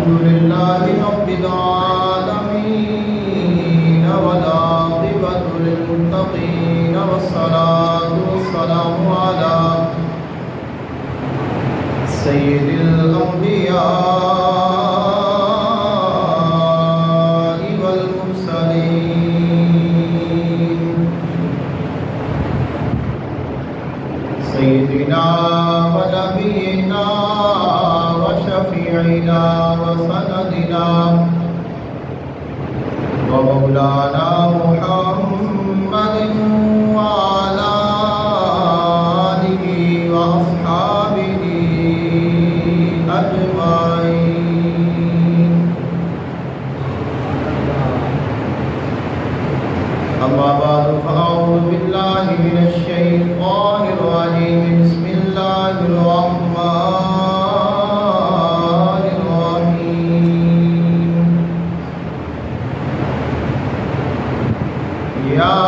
لله رب العالمين والعاقبة للمتقين والصلاة والسلام على سيد الأنبياء والمرسلين سيدنا ونبينا وشفيعنا وسندنا ومولانا محمد وعلى آله وأصحابه أجمعين. أما بعد فأعوذ بالله من الشيطان الرجيم. بسم الله الرحمن الرحيم. يا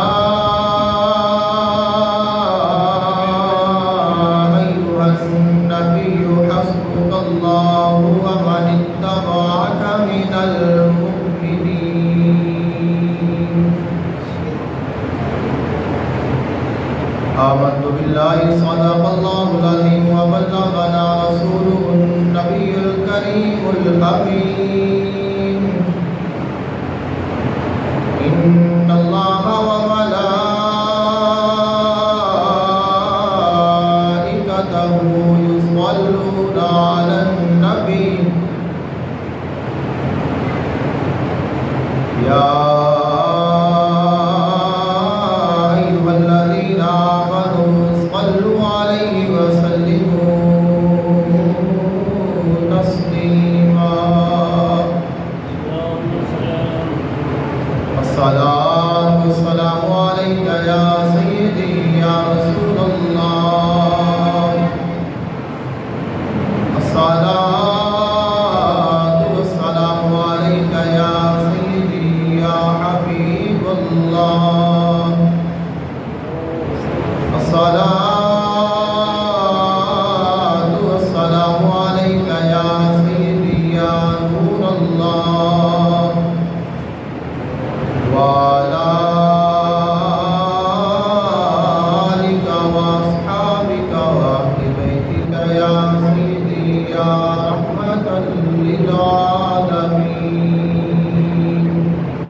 أيها النبي حسبك الله ومن اتبعك من المؤمنين. آمنت بالله صدق الله العظيم وبلغنا رسوله النبي الكريم الحبيب